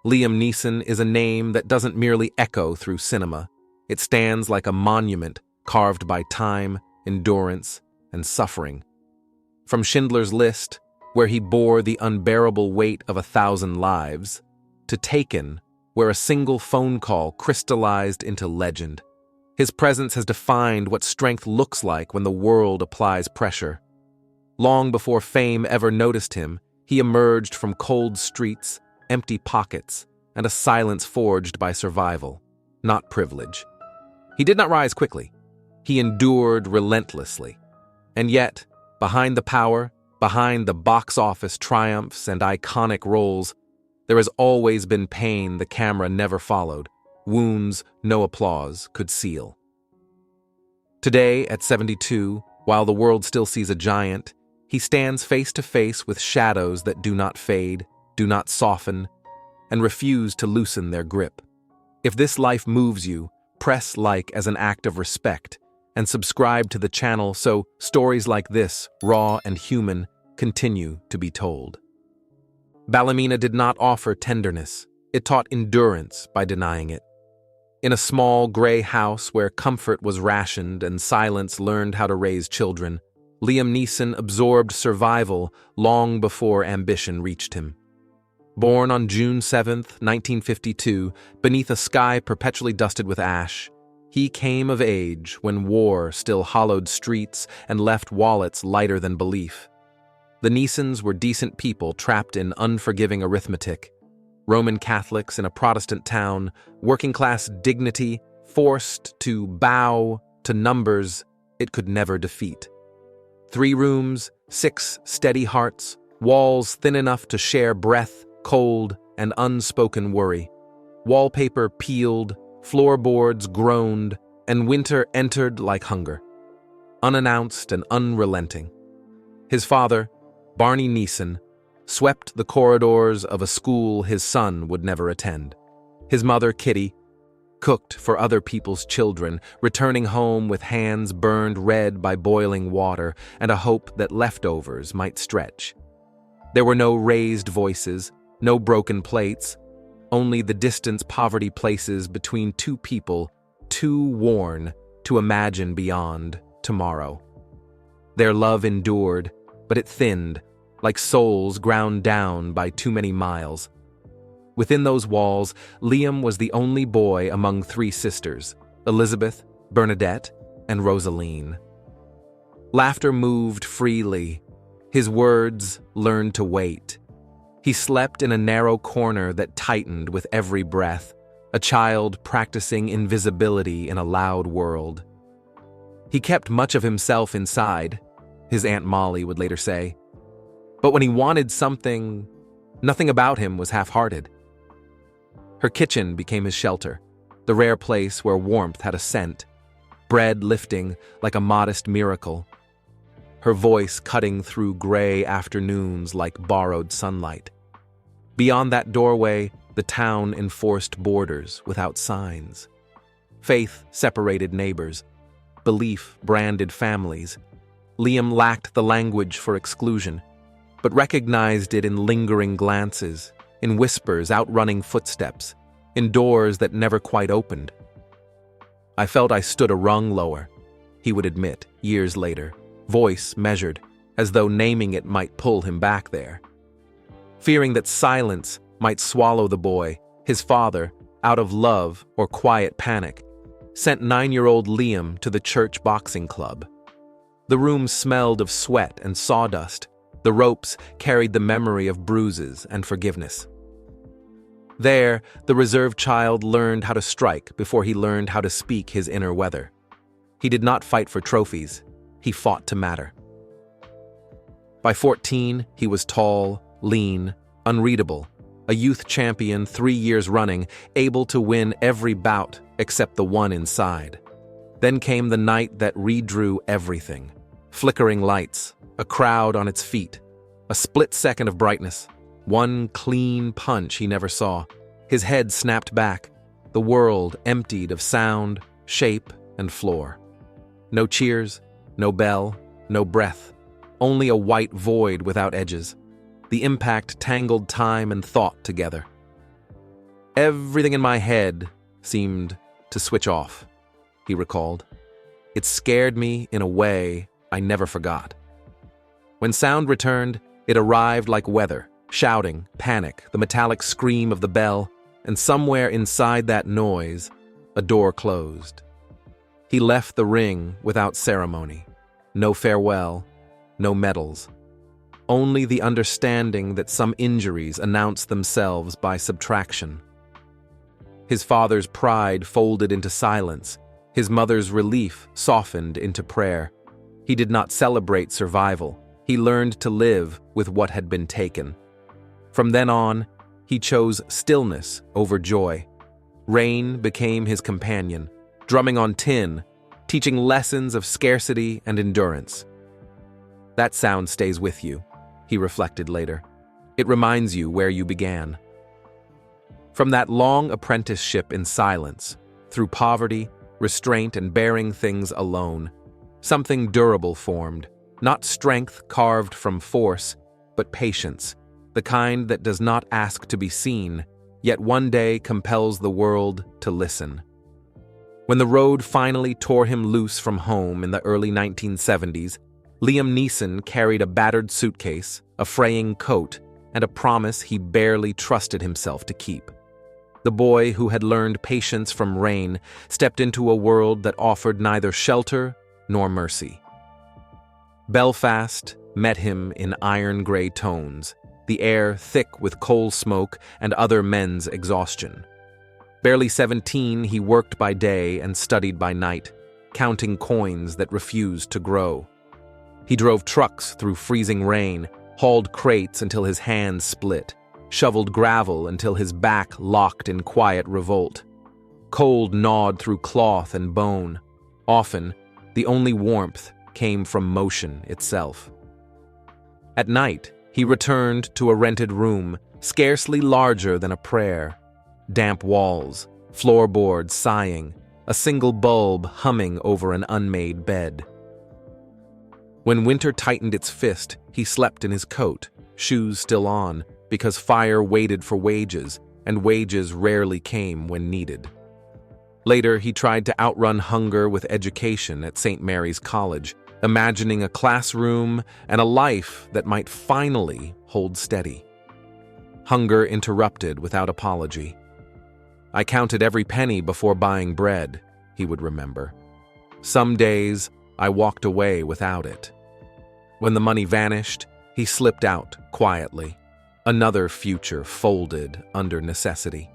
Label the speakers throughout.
Speaker 1: Liam Neeson is a name that doesn't merely echo through cinema. It stands like a monument carved by time, endurance, and suffering. From Schindler's List, where he bore the unbearable weight of 1,000 lives, to Taken, where a single phone call crystallized into legend. His presence has defined what strength looks like when the world applies pressure. Long before fame ever noticed him, he emerged from cold streets, empty pockets, and a silence forged by survival, not privilege. He did not rise quickly. He endured relentlessly. And yet, behind the power, behind the box office triumphs and iconic roles, there has always been pain the camera never followed, wounds no applause could seal. Today, at 72, while the world still sees a giant, he stands face to face with shadows that do not fade, do not soften, and refuse to loosen their grip. If this life moves you, press like as an act of respect, and subscribe to the channel so stories like this, raw and human, continue to be told. Ballymena did not offer tenderness. It taught endurance by denying it. In a small gray house where comfort was rationed and silence learned how to raise children, Liam Neeson absorbed survival long before ambition reached him. Born on June 7, 1952, beneath a sky perpetually dusted with ash, he came of age when war still hollowed streets and left wallets lighter than belief. The Neesons were decent people trapped in unforgiving arithmetic, Roman Catholics in a Protestant town, working-class dignity forced to bow to numbers it could never defeat. 3 rooms, 6 steady hearts, walls thin enough to share breath, cold, and unspoken worry. Wallpaper peeled, floorboards groaned, and winter entered like hunger, unannounced and unrelenting. His father, Barney Neeson, swept the corridors of a school his son would never attend. His mother, Kitty, cooked for other people's children, returning home with hands burned red by boiling water and a hope that leftovers might stretch. There were no raised voices, no broken plates, only the distance poverty places between 2 people too worn to imagine beyond tomorrow. Their love endured, but it thinned, like souls ground down by too many miles. Within those walls, Liam was the only boy among 3 sisters, Elizabeth, Bernadette, and Rosaline. Laughter moved freely. His words learned to wait. He slept in a narrow corner that tightened with every breath, a child practicing invisibility in a loud world. He kept much of himself inside, his Aunt Molly would later say. But when he wanted something, nothing about him was half-hearted. Her kitchen became his shelter, the rare place where warmth had a scent, bread lifting like a modest miracle, her voice cutting through gray afternoons like borrowed sunlight. Beyond that doorway, the town enforced borders without signs. Faith separated neighbors. Belief branded families. Liam lacked the language for exclusion, but recognized it in lingering glances, in whispers outrunning footsteps, in doors that never quite opened. I felt I stood a rung lower, he would admit, years later, voice measured, as though naming it might pull him back there. Fearing that silence might swallow the boy, his father, out of love or quiet panic, sent 9-year-old Liam to the church boxing club. The room smelled of sweat and sawdust. The ropes carried the memory of bruises and forgiveness. There, the reserve child learned how to strike before he learned how to speak his inner weather. He did not fight for trophies. He fought to matter. By 14, he was tall, lean, unreadable, a youth champion 3 years running, able to win every bout except the one inside. Then came the night that redrew everything. Flickering lights, a crowd on its feet, a split second of brightness, one clean punch he never saw. His head snapped back, the world emptied of sound, shape, and floor. No cheers, no bell, no breath, only a white void without edges. The impact tangled time and thought together. Everything in my head seemed to switch off, he recalled. It scared me in a way I never forgot. When sound returned, it arrived like weather, shouting, panic, the metallic scream of the bell, and somewhere inside that noise, a door closed. He left the ring without ceremony. No farewell, no medals. Only the understanding that some injuries announced themselves by subtraction. His father's pride folded into silence. His mother's relief softened into prayer. He did not celebrate survival. He learned to live with what had been taken. From then on, he chose stillness over joy. Rain became his companion, drumming on tin, teaching lessons of scarcity and endurance. That sound stays with you, he reflected later. It reminds you where you began. From that long apprenticeship in silence, through poverty, restraint, and bearing things alone, something durable formed, not strength carved from force, but patience, the kind that does not ask to be seen, yet one day compels the world to listen. When the road finally tore him loose from home in the early 1970s, Liam Neeson carried a battered suitcase, a fraying coat, and a promise he barely trusted himself to keep. The boy who had learned patience from rain stepped into a world that offered neither shelter nor mercy. Belfast met him in iron-gray tones, the air thick with coal smoke and other men's exhaustion. Barely 17, he worked by day and studied by night, counting coins that refused to grow. He drove trucks through freezing rain, hauled crates until his hands split, shoveled gravel until his back locked in quiet revolt. Cold gnawed through cloth and bone. Often, the only warmth came from motion itself. At night, he returned to a rented room, scarcely larger than a prayer. Damp walls, floorboards sighing, a single bulb humming over an unmade bed. When winter tightened its fist, he slept in his coat, shoes still on, because fire waited for wages, and wages rarely came when needed. Later, he tried to outrun hunger with education at St. Mary's College, imagining a classroom and a life that might finally hold steady. Hunger interrupted without apology. I counted every penny before buying bread, he would remember. Some days, I walked away without it. When the money vanished, he slipped out quietly. Another future folded under necessity.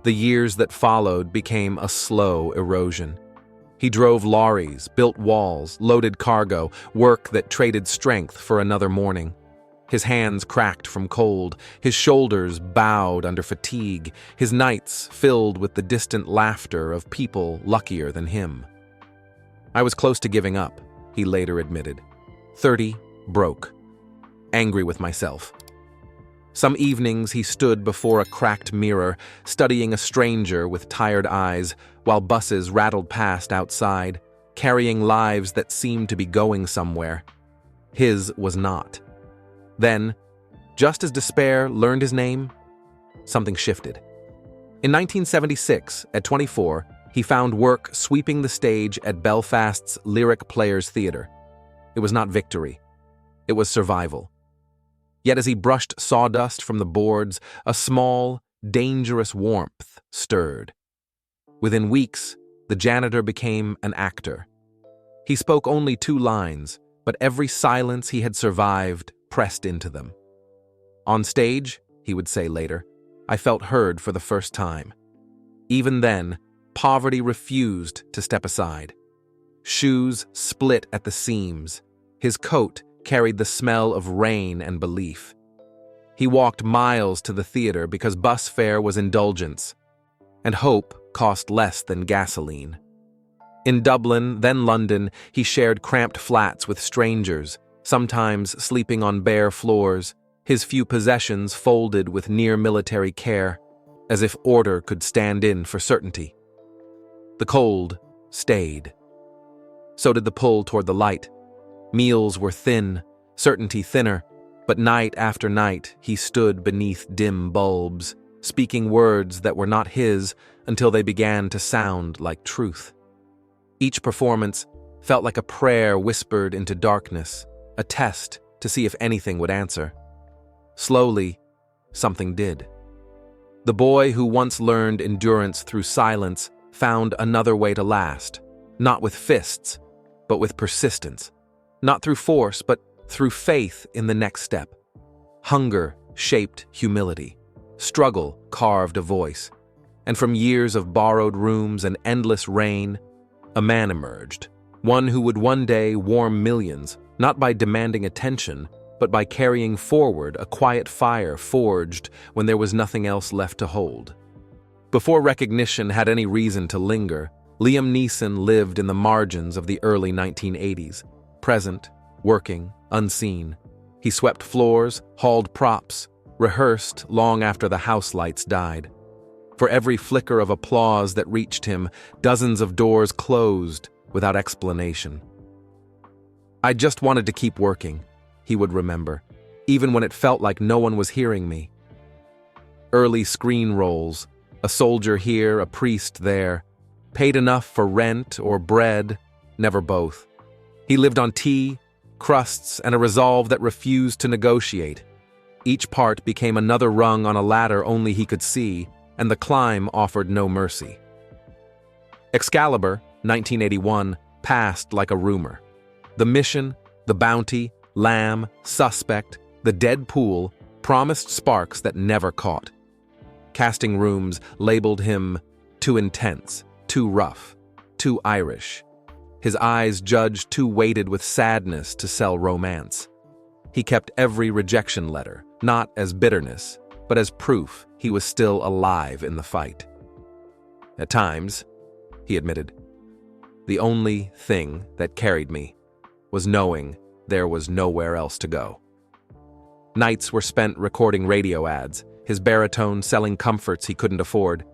Speaker 1: The years that followed became a slow erosion. He drove lorries, built walls, loaded cargo, work that traded strength for another morning. His hands cracked from cold, his shoulders bowed under fatigue, his nights filled with the distant laughter of people luckier than him. I was close to giving up, he later admitted. 30, broke. Angry with myself. Some evenings he stood before a cracked mirror, studying a stranger with tired eyes, while buses rattled past outside, carrying lives that seemed to be going somewhere. His was not. Then, just as despair learned his name, something shifted. In 1976, at 24, he found work sweeping the stage at Belfast's Lyric Players Theatre. It was not victory. It was survival. Yet as he brushed sawdust from the boards, a small, dangerous warmth stirred. Within weeks, the janitor became an actor. He spoke only 2 lines, but every silence he had survived pressed into them. On stage, he would say later, I felt heard for the first time. Even then, poverty refused to step aside. Shoes split at the seams. His coat carried the smell of rain and belief. He walked miles to the theater because bus fare was indulgence, and hope cost less than gasoline. In Dublin, then London, he shared cramped flats with strangers, sometimes sleeping on bare floors, his few possessions folded with near-military care, as if order could stand in for certainty. The cold stayed. So did the pull toward the light. Meals were thin, certainty thinner, but night after night he stood beneath dim bulbs, speaking words that were not his until they began to sound like truth. Each performance felt like a prayer whispered into darkness, a test to see if anything would answer. Slowly, something did. The boy who once learned endurance through silence found another way to last, not with fists, but with persistence. Not through force, but through faith in the next step. Hunger shaped humility. Struggle carved a voice. And from years of borrowed rooms and endless rain, a man emerged. One who would one day warm millions, not by demanding attention, but by carrying forward a quiet fire forged when there was nothing else left to hold. Before recognition had any reason to linger, Liam Neeson lived in the margins of the early 1980s, present, working, unseen. He swept floors, hauled props, rehearsed long after the house lights died. For every flicker of applause that reached him, dozens of doors closed without explanation. I just wanted to keep working, he would remember, even when it felt like no one was hearing me. Early screen roles, a soldier here, a priest there, paid enough for rent or bread, never both. He lived on tea, crusts, and a resolve that refused to negotiate. Each part became another rung on a ladder only he could see, and the climb offered no mercy. Excalibur, 1981, passed like a rumor. The mission, the bounty, lamb, suspect, the dead pool promised sparks that never caught. Casting rooms labeled him too intense, too rough, too Irish. His eyes judged too weighted with sadness to sell romance. He kept every rejection letter, not as bitterness, but as proof he was still alive in the fight. At times, he admitted, the only thing that carried me was knowing there was nowhere else to go. Nights were spent recording radio ads, his baritone selling comforts he couldn't afford.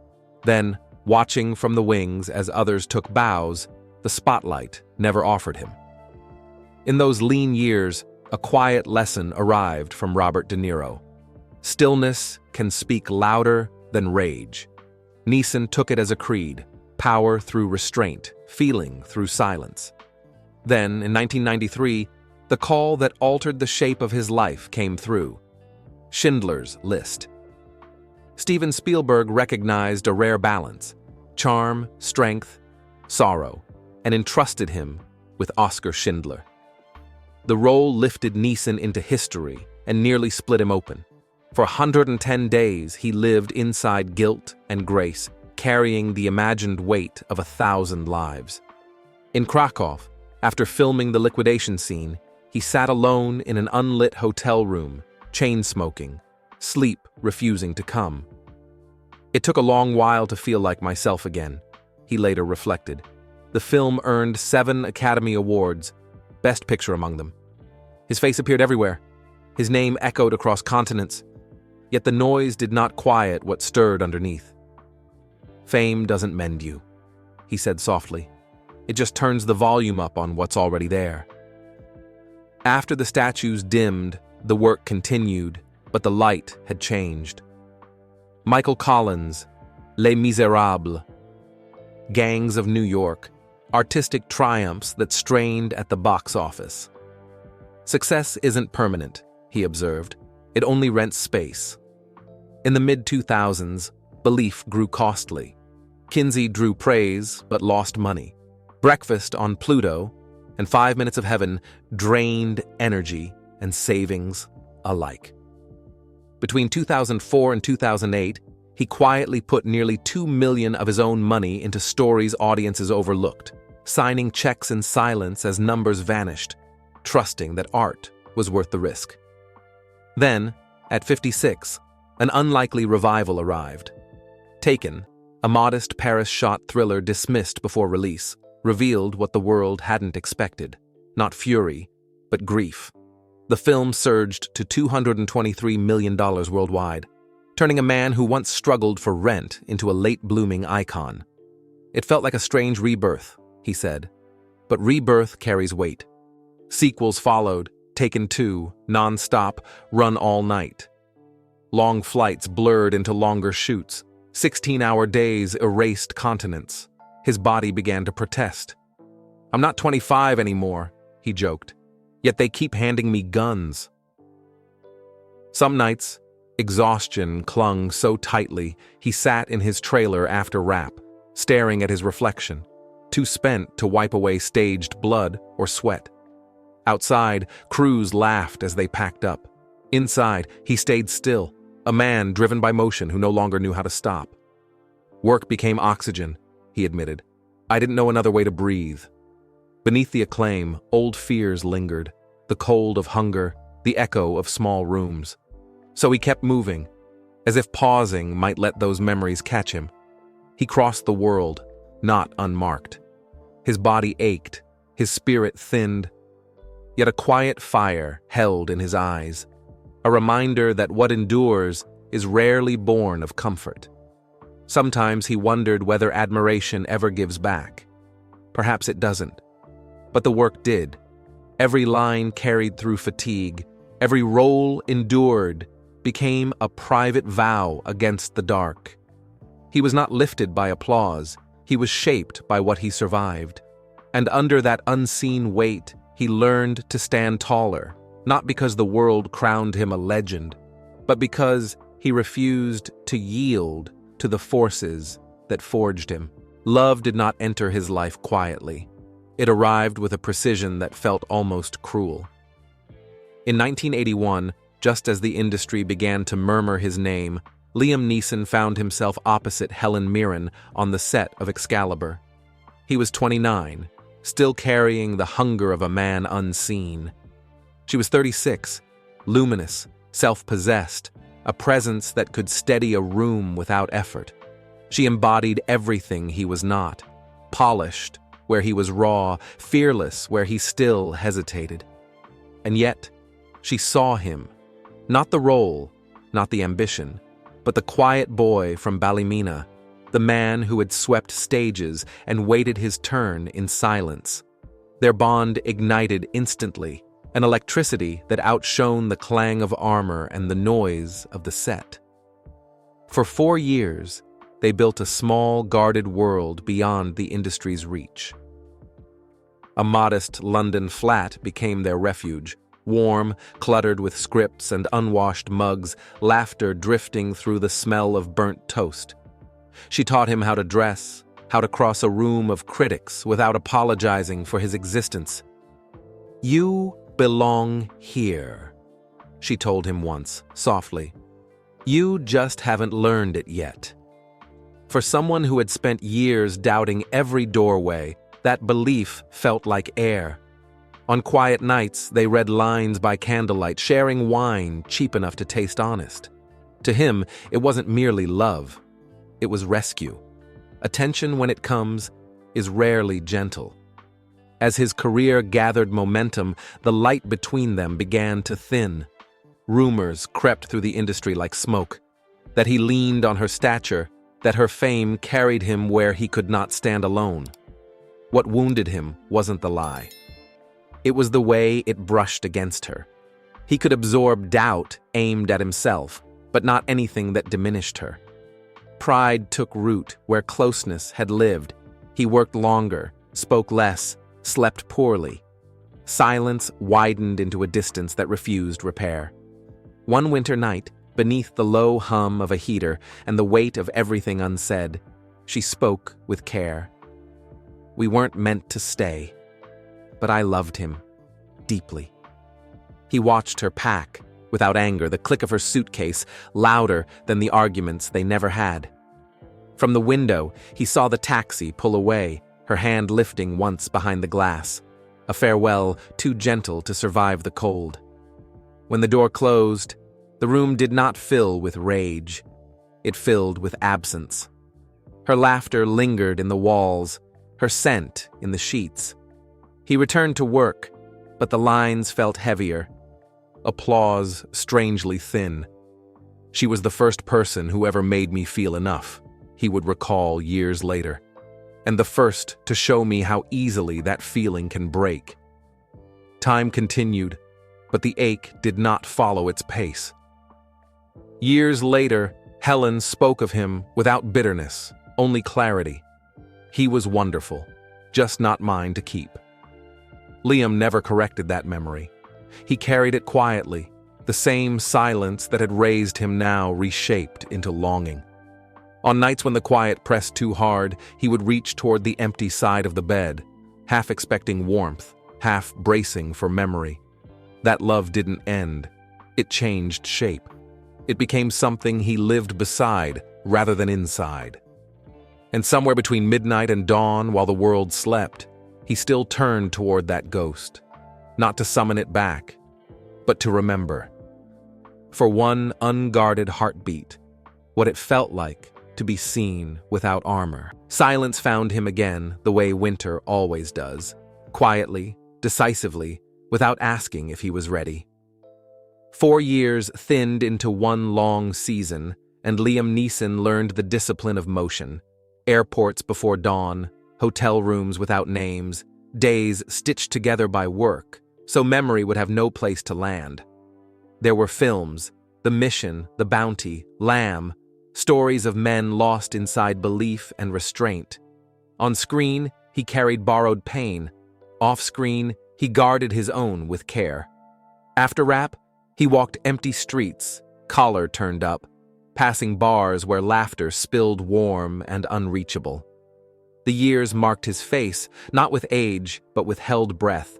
Speaker 1: Then, watching from the wings as others took bows, the spotlight never offered him. In those lean years, a quiet lesson arrived from Robert De Niro. Stillness can speak louder than rage. Neeson took it as a creed, power through restraint, feeling through silence. Then, in 1993, the call that altered the shape of his life came through. Schindler's List. Steven Spielberg recognized a rare balance, charm, strength, sorrow, and entrusted him with Oscar Schindler. The role lifted Neeson into history and nearly split him open. For 110 days, he lived inside guilt and grace, carrying the imagined weight of 1,000 lives. In Krakow, after filming the liquidation scene, he sat alone in an unlit hotel room, chain-smoking, sleep refusing to come. It took a long while to feel like myself again, he later reflected. The film earned 7 Academy Awards, Best Picture among them. His face appeared everywhere. His name echoed across continents. Yet the noise did not quiet what stirred underneath. Fame doesn't mend you, he said softly. It just turns the volume up on what's already there. After the statues dimmed, the work continued, but the light had changed. Michael Collins, Les Miserables, Gangs of New York, artistic triumphs that strained at the box office. Success isn't permanent, he observed. It only rents space. In the mid-2000s, belief grew costly. Kinsey drew praise but lost money. Breakfast on Pluto and 5 Minutes of Heaven drained energy and savings alike. Between 2004 and 2008, he quietly put nearly $2 million of his own money into stories audiences overlooked, signing checks in silence as numbers vanished, trusting that art was worth the risk. Then, at 56, an unlikely revival arrived. Taken, a modest Paris-shot thriller dismissed before release, revealed what the world hadn't expected, not fury, but grief. The film surged to $223 million worldwide, turning a man who once struggled for rent into a late-blooming icon. It felt like a strange rebirth, he said, but rebirth carries weight. Sequels followed, Taken 2, Non-Stop, Run All Night. Long flights blurred into longer shoots. 16-hour days erased continents. His body began to protest. "I'm not 25 anymore," he joked. "Yet they keep handing me guns." Some nights, exhaustion clung so tightly he sat in his trailer after rap, staring at his reflection, too spent to wipe away staged blood or sweat. Outside, crews laughed as they packed up. Inside, he stayed still, a man driven by motion who no longer knew how to stop. "Work became oxygen," he admitted. "I didn't know another way to breathe." Beneath the acclaim, old fears lingered, the cold of hunger, the echo of small rooms. So he kept moving, as if pausing might let those memories catch him. He crossed the world, not unmarked. His body ached, his spirit thinned, yet a quiet fire held in his eyes, a reminder that what endures is rarely born of comfort. Sometimes he wondered whether admiration ever gives back. Perhaps it doesn't. But the work did. Every line carried through fatigue, every role endured, became a private vow against the dark. He was not lifted by applause, he was shaped by what he survived. And under that unseen weight, he learned to stand taller, not because the world crowned him a legend, but because he refused to yield to the forces that forged him. Love did not enter his life quietly. It arrived with a precision that felt almost cruel. In 1981, just as the industry began to murmur his name, Liam Neeson found himself opposite Helen Mirren on the set of Excalibur. He was 29, still carrying the hunger of a man unseen. She was 36, luminous, self-possessed, a presence that could steady a room without effort. She embodied everything he was not, polished where he was raw, fearless where he still hesitated. And yet, she saw him, not the role, not the ambition, but the quiet boy from Ballymena, the man who had swept stages and waited his turn in silence. Their bond ignited instantly, an electricity that outshone the clang of armor and the noise of the set. For 4 years, they built a small, guarded world beyond the industry's reach. A modest London flat became their refuge, warm, cluttered with scripts and unwashed mugs, laughter drifting through the smell of burnt toast. She taught him how to dress, how to cross a room of critics without apologizing for his existence. "You belong here," she told him once, softly. "You just haven't learned it yet." For someone who had spent years doubting every doorway, that belief felt like air. On quiet nights, they read lines by candlelight, sharing wine cheap enough to taste honest. To him, it wasn't merely love. It was rescue. Attention, when it comes, is rarely gentle. As his career gathered momentum, the light between them began to thin. Rumors crept through the industry like smoke, that he leaned on her stature, that her fame carried him where he could not stand alone. What wounded him wasn't the lie. It was the way it brushed against her. He could absorb doubt aimed at himself, but not anything that diminished her. Pride took root where closeness had lived. He worked longer, spoke less, slept poorly. Silence widened into a distance that refused repair. One winter night, beneath the low hum of a heater and the weight of everything unsaid, she spoke with care. "We weren't meant to stay, but I loved him deeply." He watched her pack, without anger, the click of her suitcase, louder than the arguments they never had. From the window, he saw the taxi pull away, her hand lifting once behind the glass, a farewell too gentle to survive the cold. When the door closed, the room did not fill with rage. It filled with absence. Her laughter lingered in the walls, her scent in the sheets. He returned to work, but the lines felt heavier. Applause strangely thin. "She was the first person who ever made me feel enough," he would recall years later, "and the first to show me how easily that feeling can break." Time continued, but the ache did not follow its pace. Years later, Helen spoke of him without bitterness, only clarity. He was wonderful, just not mine to keep. Liam never corrected that memory. He carried it quietly, the same silence that had raised him now reshaped into longing. On nights when the quiet pressed too hard, he would reach toward the empty side of the bed, half expecting warmth, half bracing for memory. That love didn't end. It changed shape. It became something he lived beside rather than inside. And somewhere between midnight and dawn, while the world slept, he still turned toward that ghost, not to summon it back, but to remember. For one unguarded heartbeat, what it felt like to be seen without armor. Silence found him again the way winter always does, quietly, decisively, without asking if he was ready. 4 years thinned into one long season, and Liam Neeson learned the discipline of motion. Airports before dawn, hotel rooms without names, days stitched together by work, so memory would have no place to land. There were films, The Mission, The Bounty, Lamb, stories of men lost inside belief and restraint. On screen, he carried borrowed pain. Off screen, he guarded his own with care. After rap, he walked empty streets, collar turned up, passing bars where laughter spilled warm and unreachable. The years marked his face, not with age, but with held breath.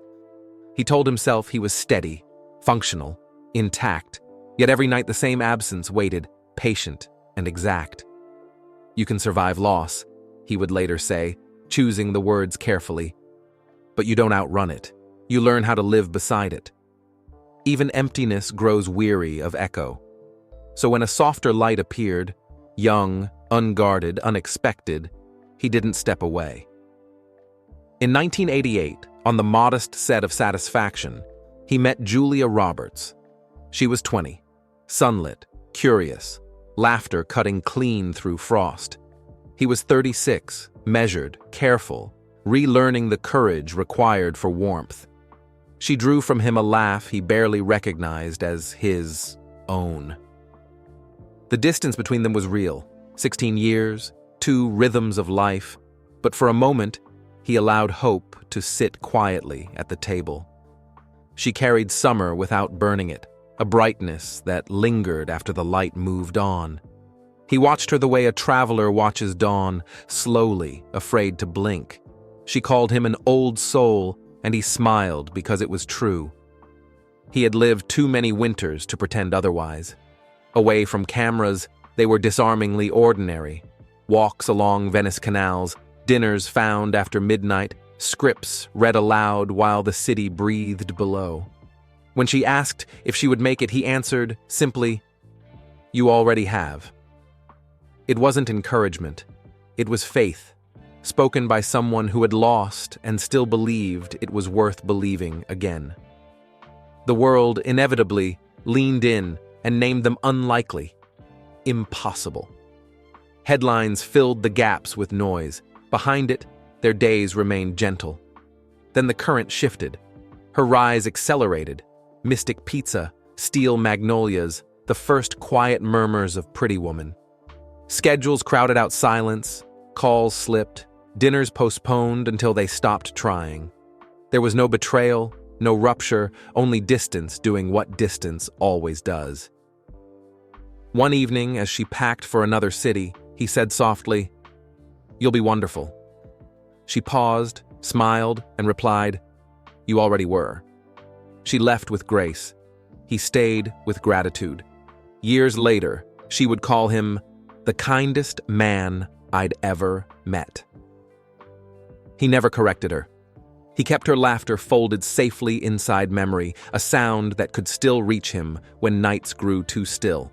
Speaker 1: He told himself he was steady, functional, intact, yet every night the same absence waited, patient and exact. "You can survive loss," he would later say, choosing the words carefully. "But you don't outrun it. You learn how to live beside it." Even emptiness grows weary of echo. So when a softer light appeared, young, unguarded, unexpected, he didn't step away. In 1988, on the modest set of Satisfaction, he met Julia Roberts. She was 20, sunlit, curious, laughter cutting clean through frost. He was 36, measured, careful, relearning the courage required for warmth. She drew from him a laugh he barely recognized as his own. The distance between them was real, 16 years, 2 rhythms of life, but for a moment, he allowed hope to sit quietly at the table. She carried summer without burning it, a brightness that lingered after the light moved on. He watched her the way a traveler watches dawn, slowly, afraid to blink. She called him an old soul, and he smiled because it was true. He had lived too many winters to pretend otherwise. Away from cameras, they were disarmingly ordinary. Walks along Venice canals, dinners found after midnight, scripts read aloud while the city breathed below. When she asked if she would make it, he answered simply, "You already have." It wasn't encouragement. It was faith, spoken by someone who had lost and still believed it was worth believing again. The world inevitably leaned in and named them unlikely, impossible. Headlines filled the gaps with noise. Behind it, their days remained gentle. Then the current shifted. Her rise accelerated. Mystic pizza, steel magnolias, the first quiet murmurs of Pretty Woman. Schedules crowded out silence, calls slipped, dinners postponed until they stopped trying. There was no betrayal, no rupture, only distance doing what distance always does. One evening, as she packed for another city, he said softly, "You'll be wonderful." She paused, smiled, and replied, "You already were." She left with grace. He stayed with gratitude. Years later, she would call him the kindest man I'd ever met. He never corrected her. He kept her laughter folded safely inside memory, a sound that could still reach him when nights grew too still.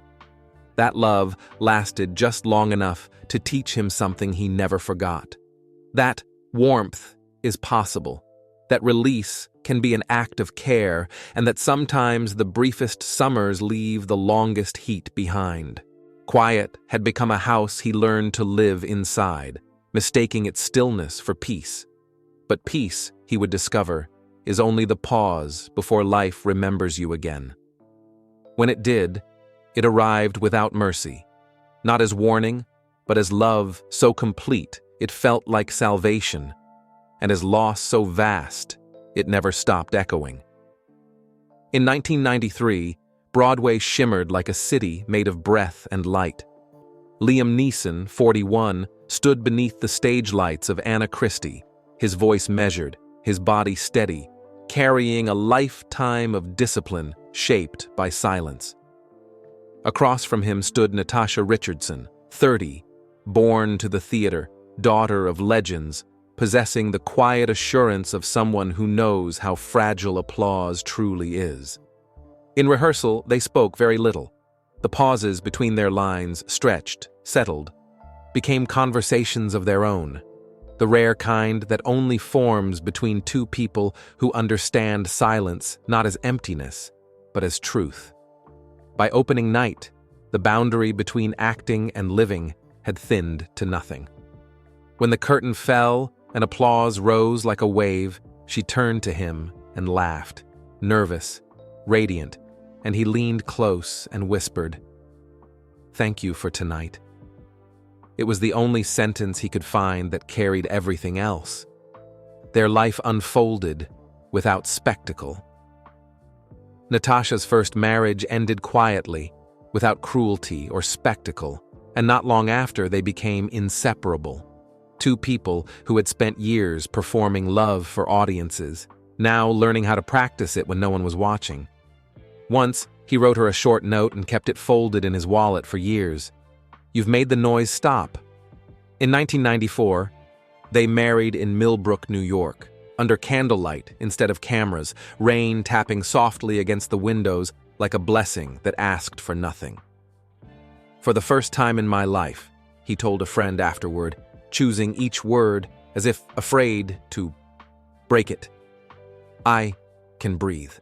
Speaker 1: That love lasted just long enough to teach him something he never forgot. That warmth is possible, that release can be an act of care, and that sometimes the briefest summers leave the longest heat behind. Quiet had become a house he learned to live inside, mistaking its stillness for peace. But peace, he would discover, is only the pause before life remembers you again. When it did, It arrived without mercy, not as warning, but as love so complete it felt like salvation, and as loss so vast it never stopped echoing. In 1993, Broadway shimmered like a city made of breath and light. Liam Neeson, 41, stood beneath the stage lights of Anna Christie, his voice measured, his body steady, carrying a lifetime of discipline shaped by silence. Across from him stood Natasha Richardson, 30, born to the theater, daughter of legends, possessing the quiet assurance of someone who knows how fragile applause truly is. In rehearsal, they spoke very little. The pauses between their lines stretched, settled, became conversations of their own, the rare kind that only forms between two people who understand silence not as emptiness, but as truth. By opening night, the boundary between acting and living had thinned to nothing. When the curtain fell and applause rose like a wave, she turned to him and laughed, nervous, radiant, and he leaned close and whispered, "Thank you for tonight." It was the only sentence he could find that carried everything else. Their life unfolded without spectacle. Natasha's first marriage ended quietly, without cruelty or spectacle, and not long after they became inseparable. Two people who had spent years performing love for audiences, now learning how to practice it when no one was watching. Once, he wrote her a short note and kept it folded in his wallet for years. "You've made the noise stop." In 1994, they married in Millbrook, New York, under candlelight instead of cameras, rain tapping softly against the windows like a blessing that asked for nothing. "For the first time in my life," he told a friend afterward, choosing each word as if afraid to break it, "I can breathe."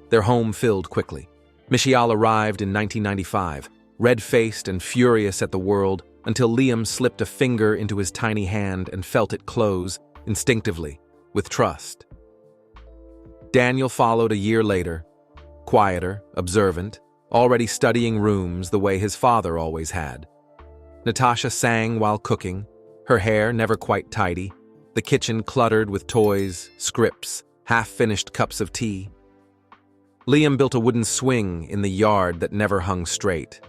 Speaker 1: Their home filled quickly. Michial arrived in 1995, red-faced and furious at the world, until Liam slipped a finger into his tiny hand and felt it close, instinctively, with trust. Daniel followed a year later, quieter, observant, already studying rooms the way his father always had. Natasha sang while cooking, her hair never quite tidy, the kitchen cluttered with toys, scripts, half-finished cups of tea. Liam built a wooden swing in the yard that never hung straight.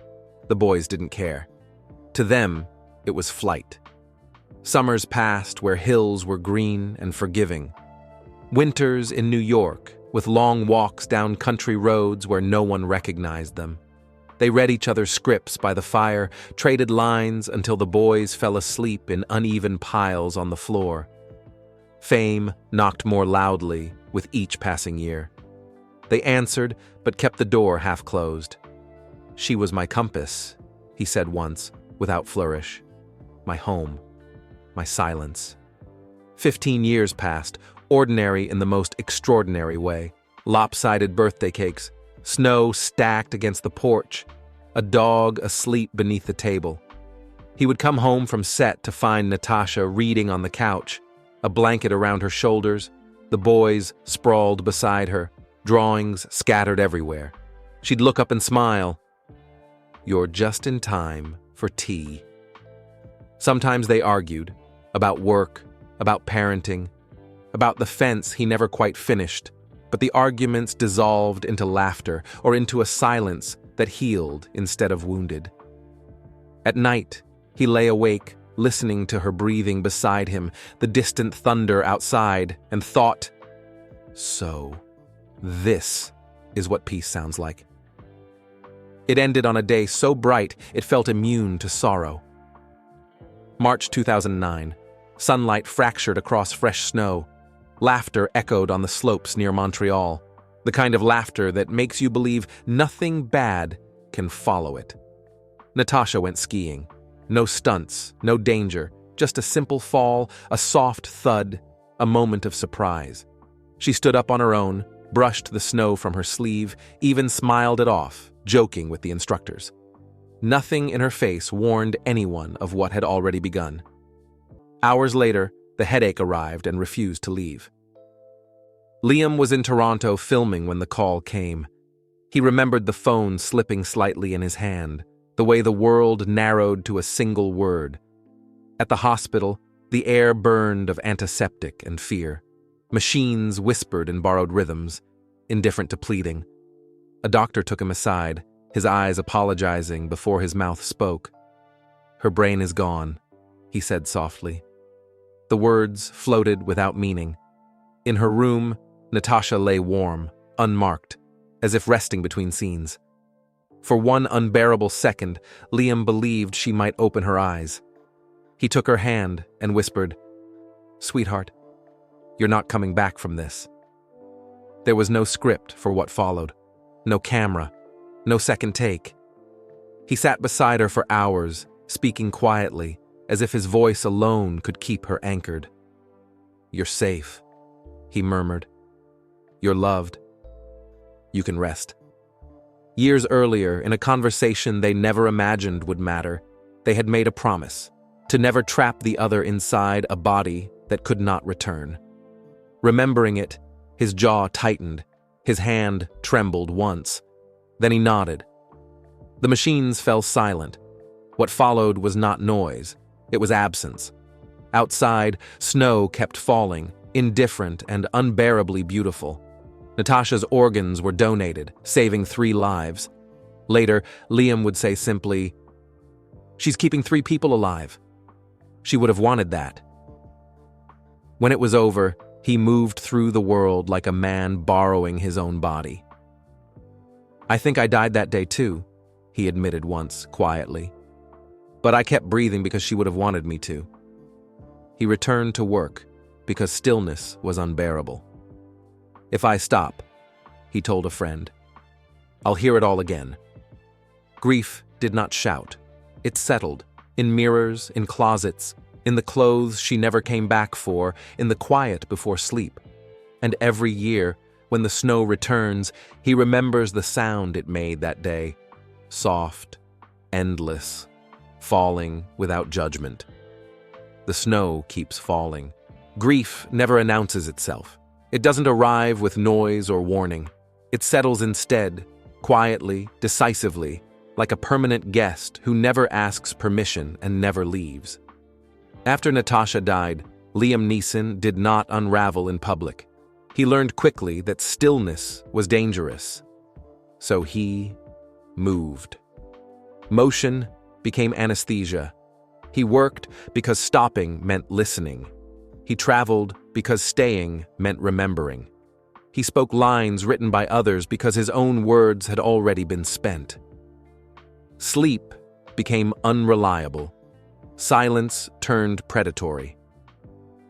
Speaker 1: The boys didn't care. To them, it was flight. Summers passed where hills were green and forgiving. Winters in New York, with long walks down country roads where no one recognized them. They read each other's scripts by the fire, traded lines until the boys fell asleep in uneven piles on the floor. Fame knocked more loudly with each passing year. They answered, but kept the door half closed. "She was my compass," he said once, without flourish. "My home, my silence." 15 years passed, ordinary in the most extraordinary way. Lopsided birthday cakes, snow stacked against the porch, a dog asleep beneath the table. He would come home from set to find Natasha reading on the couch, a blanket around her shoulders, the boys sprawled beside her, drawings scattered everywhere. She'd look up and smile. "You're just in time for tea." Sometimes they argued, about work, about parenting, about the fence he never quite finished, but the arguments dissolved into laughter or into a silence that healed instead of wounded. At night, he lay awake, listening to her breathing beside him, the distant thunder outside, and thought, "So, this is what peace sounds like." It ended on a day so bright it felt immune to sorrow. March 2009. Sunlight fractured across fresh snow. Laughter echoed on the slopes near Montreal, the kind of laughter that makes you believe nothing bad can follow it. Natasha went skiing. No stunts, no danger, just a simple fall, a soft thud, a moment of surprise. She stood up on her own, brushed the snow from her sleeve, even smiled it off, joking with the instructors. Nothing in her face warned anyone of what had already begun. Hours later, the headache arrived and refused to leave. Liam was in Toronto filming when the call came. He remembered the phone slipping slightly in his hand, the way the world narrowed to a single word. At the hospital, the air burned of antiseptic and fear. Machines whispered in borrowed rhythms, indifferent to pleading. A doctor took him aside, his eyes apologizing before his mouth spoke. "Her brain is gone," he said softly. The words floated without meaning. In her room, Natasha lay warm, unmarked, as if resting between scenes. For one unbearable second, Liam believed she might open her eyes. He took her hand and whispered, "Sweetheart, you're not coming back from this." There was no script for what followed, no camera, no second take. He sat beside her for hours, speaking quietly, as if his voice alone could keep her anchored. "You're safe," he murmured. "You're loved. You can rest." Years earlier, in a conversation they never imagined would matter, they had made a promise to never trap the other inside a body that could not return. Remembering it, his jaw tightened, his hand trembled once. Then he nodded. The machines fell silent. What followed was not noise, it was absence. Outside, snow kept falling, indifferent and unbearably beautiful. Natasha's organs were donated, saving 3 lives. Later, Liam would say simply, "She's keeping 3 people alive." She would have wanted that. When it was over, he moved through the world like a man borrowing his own body. "I think I died that day too," he admitted once, quietly. "But I kept breathing because she would have wanted me to." He returned to work because stillness was unbearable. "If I stop," he told a friend, "I'll hear it all again." Grief did not shout. It settled, in mirrors, in closets, in the clothes she never came back for, in the quiet before sleep. And every year, when the snow returns, he remembers the sound it made that day. Soft, endless, falling without judgment. The snow keeps falling. Grief never announces itself. It doesn't arrive with noise or warning. It settles instead, quietly, decisively, like a permanent guest who never asks permission and never leaves. After Natasha died, Liam Neeson did not unravel in public. He learned quickly that stillness was dangerous. So he moved. Motion became anesthesia. He worked because stopping meant listening. He traveled because staying meant remembering. He spoke lines written by others because his own words had already been spent. Sleep became unreliable. Silence turned predatory.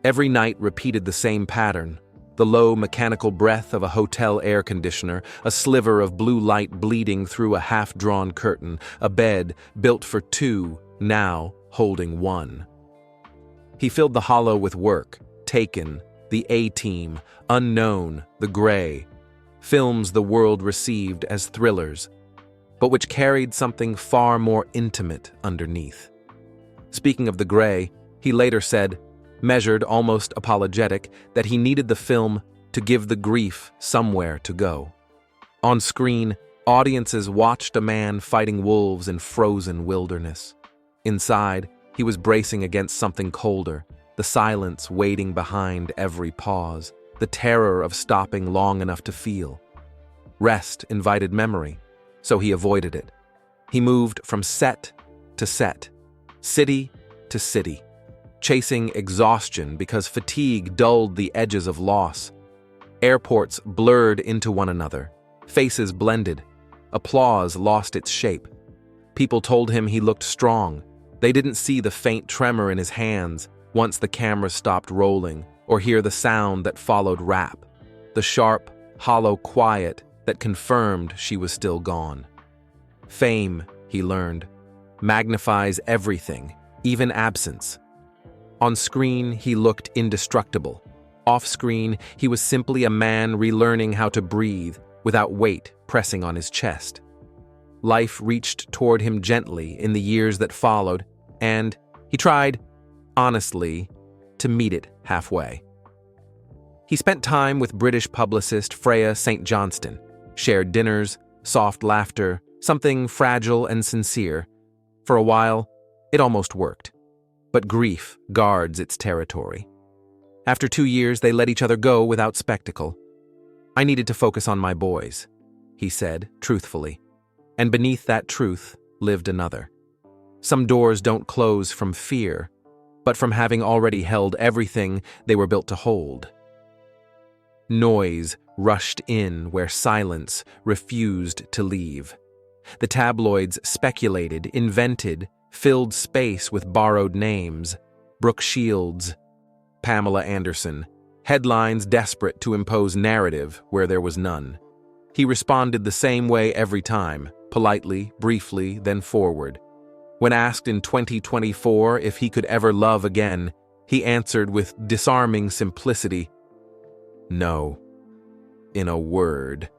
Speaker 1: Every night repeated the same pattern: the low mechanical breath of a hotel air conditioner, a sliver of blue light bleeding through a half-drawn curtain, a bed built for 2, now holding 1. He filled the hollow with work, Taken, The A-Team, Unknown, The Gray, films the world received as thrillers, but which carried something far more intimate underneath. Speaking of The Gray, he later said, measured, almost apologetic, that he needed the film to give the grief somewhere to go. On screen, audiences watched a man fighting wolves in frozen wilderness. Inside, he was bracing against something colder, the silence waiting behind every pause, the terror of stopping long enough to feel. Rest invited memory, so he avoided it. He moved from set to set, city to city, chasing exhaustion because fatigue dulled the edges of loss. Airports blurred into one another, faces blended, applause lost its shape. People told him he looked strong. They didn't see the faint tremor in his hands once the camera stopped rolling, or hear the sound that followed rap, the sharp, hollow quiet that confirmed she was still gone. Fame, he learned, magnifies everything, even absence. On screen, he looked indestructible. Off-screen, he was simply a man relearning how to breathe without weight pressing on his chest. Life reached toward him gently in the years that followed, and he tried, honestly, to meet it halfway. He spent time with British publicist Freya St. Johnston, shared dinners, soft laughter, something fragile and sincere. For a while, it almost worked. But grief guards its territory. After 2 years, they let each other go without spectacle. I needed to focus on my boys, he said, truthfully. And beneath that truth lived another. Some doors don't close from fear, but from having already held everything they were built to hold. Noise rushed in where silence refused to leave. The tabloids speculated, invented, filled space with borrowed names. Brooke Shields, Pamela Anderson, headlines desperate to impose narrative where there was none. He responded the same way every time, politely, briefly, then forward. When asked in 2024 if he could ever love again, he answered with disarming simplicity, "No." In a word.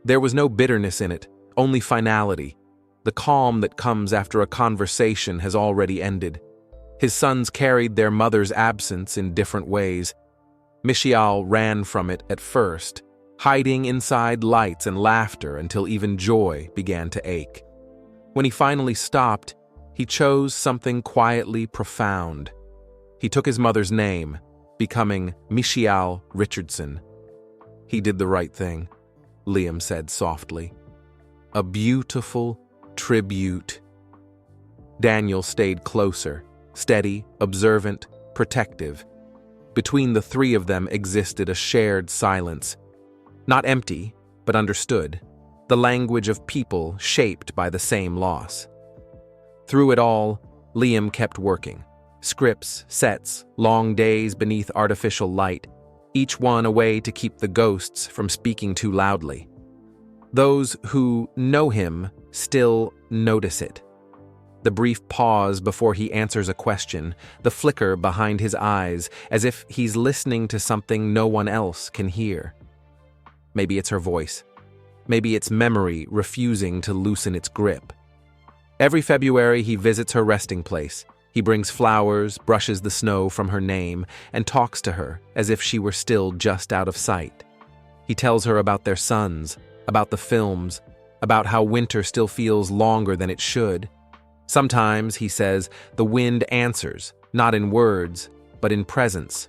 Speaker 1: There was no bitterness in it, only finality, the calm that comes after a conversation has already ended. His sons carried their mother's absence in different ways. Michial ran from it at first, hiding inside lights and laughter until even joy began to ache. When he finally stopped, he chose something quietly profound. He took his mother's name, becoming Michial Richardson. He did the right thing, Liam said softly. A beautiful tribute. Daniel stayed closer, steady, observant, protective. Between the three of them existed a shared silence. Not empty, but understood. The language of people shaped by the same loss. Through it all, Liam kept working. Scripts, sets, long days beneath artificial light, each one a way to keep the ghosts from speaking too loudly. Those who know him still notice it. The brief pause before he answers a question, the flicker behind his eyes, as if he's listening to something no one else can hear. Maybe it's her voice. Maybe it's memory refusing to loosen its grip. Every February, he visits her resting place. He brings flowers, brushes the snow from her name, and talks to her as if she were still just out of sight. He tells her about their sons, about the films, about how winter still feels longer than it should. Sometimes, he says, the wind answers, not in words, but in presence.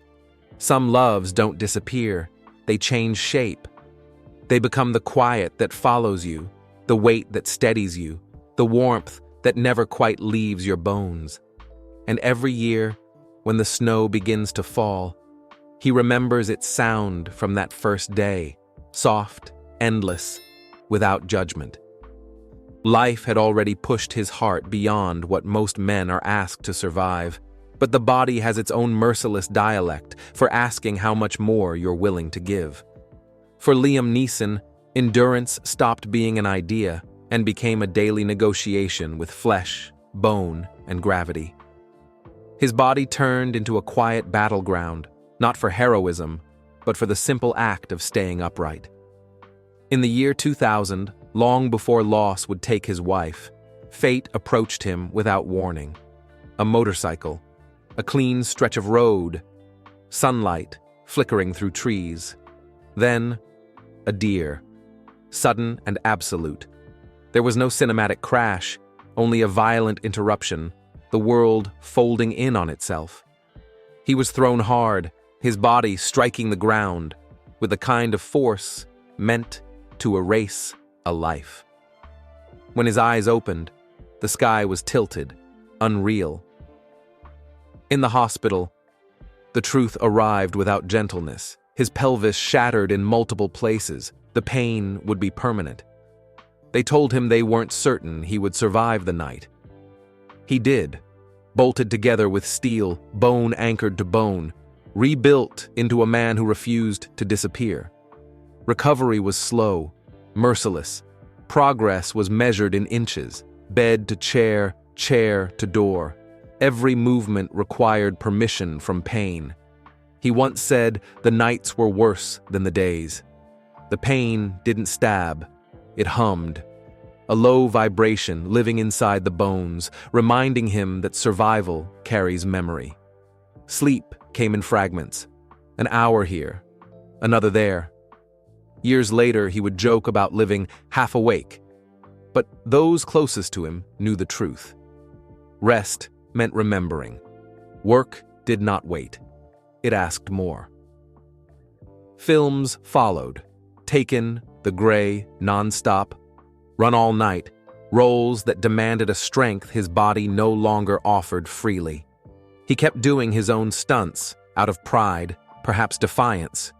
Speaker 1: Some loves don't disappear, they change shape. They become the quiet that follows you, the weight that steadies you, the warmth that never quite leaves your bones. And every year, when the snow begins to fall, he remembers its sound from that first day, soft, endless, without judgment. Life had already pushed his heart beyond what most men are asked to survive, but the body has its own merciless dialect for asking how much more you're willing to give. For Liam Neeson, endurance stopped being an idea and became a daily negotiation with flesh, bone, and gravity. His body turned into a quiet battleground, not for heroism, but for the simple act of staying upright. In the year 2000, long before loss would take his wife, fate approached him without warning. A motorcycle, a clean stretch of road, sunlight flickering through trees. Then, a deer, sudden and absolute. There was no cinematic crash, only a violent interruption, the world folding in on itself. He was thrown hard, his body striking the ground, with the kind of force meant to erase a life. When his eyes opened, the sky was tilted, unreal. In the hospital, the truth arrived without gentleness. His pelvis shattered in multiple places. The pain would be permanent. They told him they weren't certain he would survive the night. He did, bolted together with steel, bone anchored to bone, rebuilt into a man who refused to disappear. Recovery was slow, merciless. Progress was measured in inches, bed to chair, chair to door. Every movement required permission from pain. He once said the nights were worse than the days. The pain didn't stab, it hummed. A low vibration living inside the bones, reminding him that survival carries memory. Sleep came in fragments. An hour here, another there. Years later, he would joke about living half awake. But those closest to him knew the truth. Rest meant remembering. Work did not wait. It asked more. Films followed. Taken, The Gray, Non-Stop, Run All Night, roles that demanded a strength his body no longer offered freely. He kept doing his own stunts, out of pride, perhaps defiance.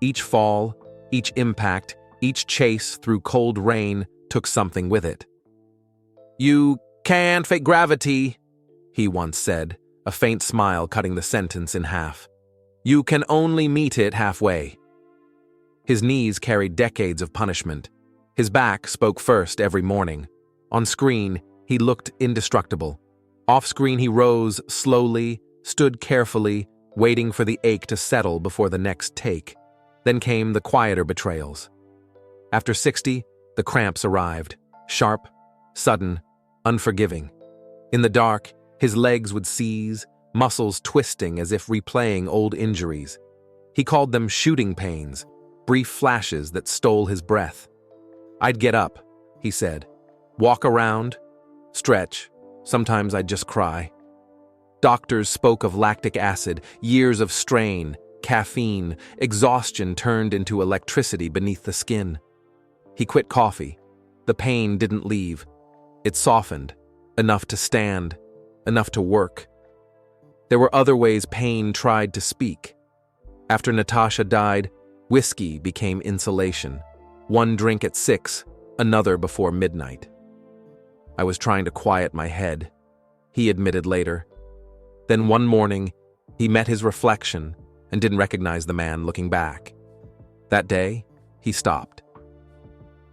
Speaker 1: Each fall, each impact, each chase through cold rain took something with it. "You can't fake gravity," he once said, a faint smile cutting the sentence in half. "You can only meet it halfway." His knees carried decades of punishment. His back spoke first every morning. On screen, he looked indestructible. Off-screen, he rose slowly, stood carefully, waiting for the ache to settle before the next take. Then came the quieter betrayals. After 60, the cramps arrived, sharp, sudden, unforgiving. In the dark, his legs would seize, muscles twisting as if replaying old injuries. He called them shooting pains, brief flashes that stole his breath. "I'd get up," he said, "walk around, stretch. Sometimes I'd just cry." Doctors spoke of lactic acid, years of strain, caffeine, exhaustion turned into electricity beneath the skin. He quit coffee. The pain didn't leave. It softened, enough to stand, enough to work. There were other ways pain tried to speak. After Natasha died, whiskey became insulation. One drink at 6, another before midnight. "I was trying to quiet my head," he admitted later. Then one morning, he met his reflection and didn't recognize the man looking back. That day, he stopped.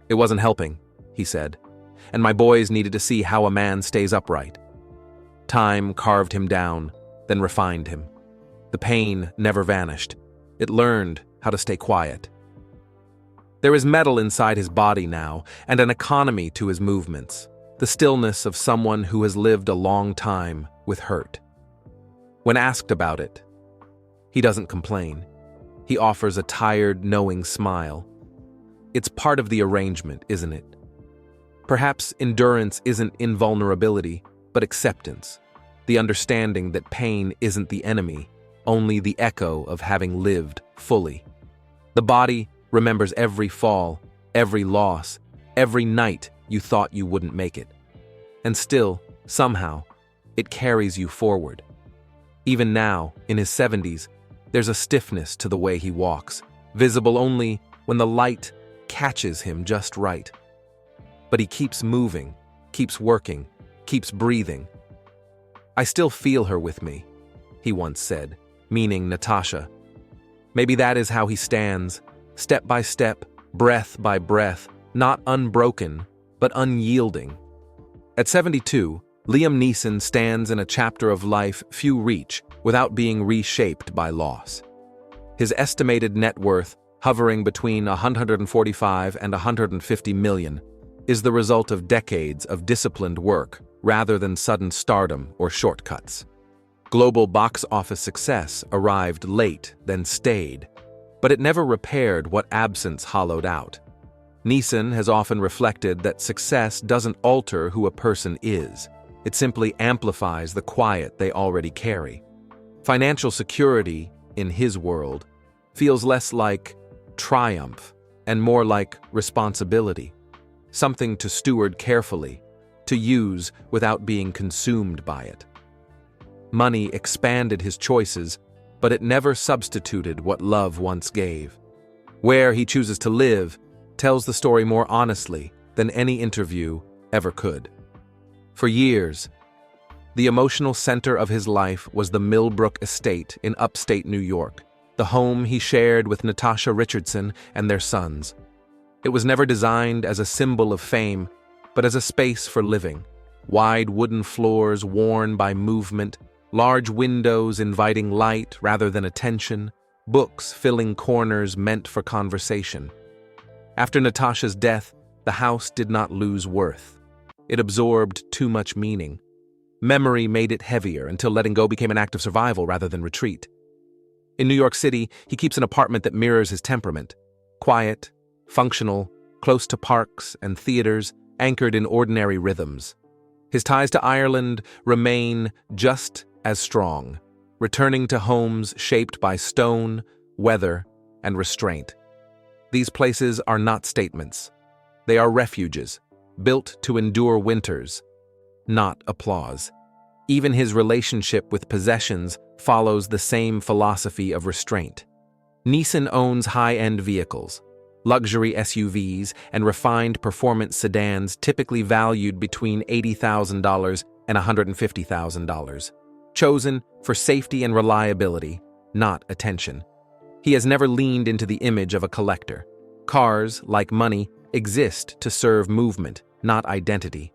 Speaker 1: "It wasn't helping," he said, "and my boys needed to see how a man stays upright." Time carved him down, then refined him. The pain never vanished. It learned how to stay quiet. There is metal inside his body now, and an economy to his movements, the stillness of someone who has lived a long time with hurt. When asked about it, he doesn't complain. He offers a tired, knowing smile. It's part of the arrangement, isn't it? Perhaps endurance isn't invulnerability, but acceptance, the understanding that pain isn't the enemy, only the echo of having lived fully. The body remembers every fall, every loss, every night you thought you wouldn't make it. And still, somehow, it carries you forward. Even now, in his 70s, there's a stiffness to the way he walks, visible only when the light catches him just right. But he keeps moving, keeps working, keeps breathing. "I still feel her with me," he once said, meaning Natasha. Maybe that is how he stands, step by step, breath by breath, not unbroken, but unyielding. At 72, Liam Neeson stands in a chapter of life few reach without being reshaped by loss. His estimated net worth, hovering between 145 and 150 million, is the result of decades of disciplined work rather than sudden stardom or shortcuts. Global box office success arrived late, then stayed, but it never repaired what absence hollowed out. Neeson has often reflected that success doesn't alter who a person is. It simply amplifies the quiet they already carry. Financial security, in his world, feels less like triumph and more like responsibility, something to steward carefully, to use without being consumed by it. Money expanded his choices, but it never substituted what love once gave. Where he chooses to live tells the story more honestly than any interview ever could. For years, the emotional center of his life was the Millbrook estate in upstate New York, the home he shared with Natasha Richardson and their sons. It was never designed as a symbol of fame, but as a space for living. Wide wooden floors worn by movement, large windows inviting light rather than attention, books filling corners meant for conversation. After Natasha's death, the house did not lose worth. It absorbed too much meaning. Memory made it heavier until letting go became an act of survival rather than retreat. In New York City, he keeps an apartment that mirrors his temperament. Quiet, functional, close to parks and theaters, anchored in ordinary rhythms. His ties to Ireland remain just as strong, returning to homes shaped by stone, weather, and restraint. These places are not statements. They are refuges, built to endure winters, not applause. Even his relationship with possessions follows the same philosophy of restraint. Neeson owns high-end vehicles, luxury SUVs, and refined performance sedans typically valued between $80,000 and $150,000, chosen for safety and reliability, not attention. He has never leaned into the image of a collector. Cars, like money, exist to serve movement, not identity.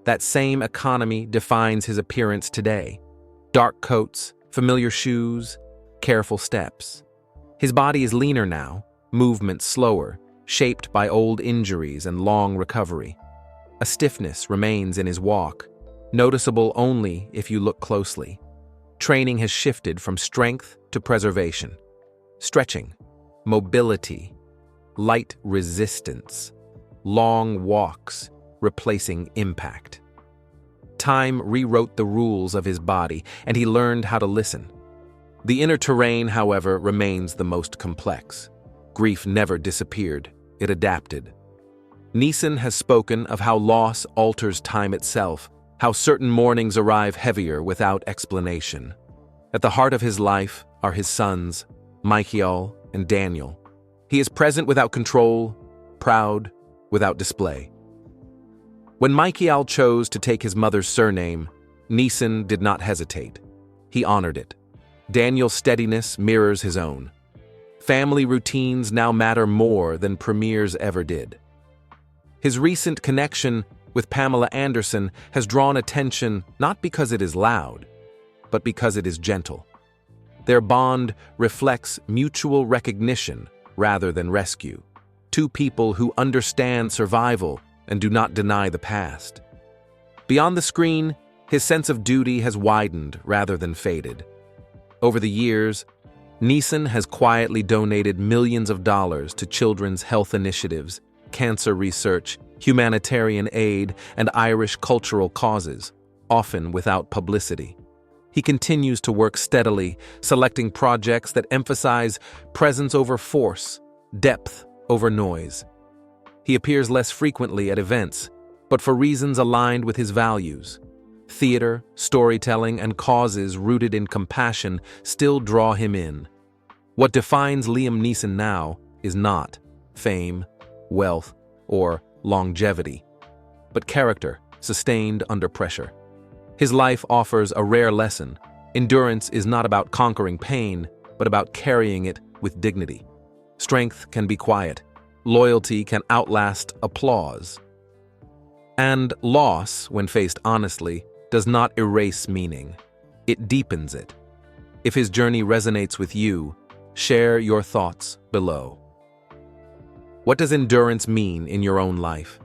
Speaker 1: That same economy defines his appearance today. Dark coats, familiar shoes, careful steps. His body is leaner now, movement slower, shaped by old injuries and long recovery. A stiffness remains in his walk, noticeable only if you look closely. Training has shifted from strength to preservation. Stretching, mobility, light resistance, long walks, replacing impact. Time rewrote the rules of his body, and he learned how to listen. The inner terrain, however, remains the most complex. Grief never disappeared, it adapted. Neeson has spoken of how loss alters time itself, how certain mornings arrive heavier without explanation. At the heart of his life are his sons, Michael and Daniel. He is present without control, proud without display. When Michael chose to take his mother's surname, Neeson did not hesitate. He honored it. Daniel's steadiness mirrors his own. Family routines now matter more than premieres ever did. His recent connection with Pamela Anderson has drawn attention not because it is loud, but because it is gentle. Their bond reflects mutual recognition rather than rescue. Two people who understand survival and do not deny the past. Beyond the screen, his sense of duty has widened rather than faded. Over the years, Neeson has quietly donated millions of dollars to children's health initiatives, cancer research, humanitarian aid, and Irish cultural causes, often without publicity. He continues to work steadily, selecting projects that emphasize presence over force, depth over noise. He appears less frequently at events, but for reasons aligned with his values. Theater, storytelling, and causes rooted in compassion still draw him in. What defines Liam Neeson now is not fame, wealth, or longevity, but character sustained under pressure. His life offers a rare lesson. Endurance is not about conquering pain, but about carrying it with dignity. Strength can be quiet. Loyalty can outlast applause. And loss, when faced honestly, does not erase meaning. It deepens it. If his journey resonates with you, share your thoughts below. What does endurance mean in your own life?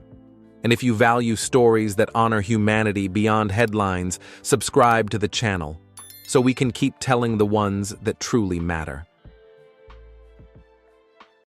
Speaker 1: And if you value stories that honor humanity beyond headlines, subscribe to the channel so we can keep telling the ones that truly matter.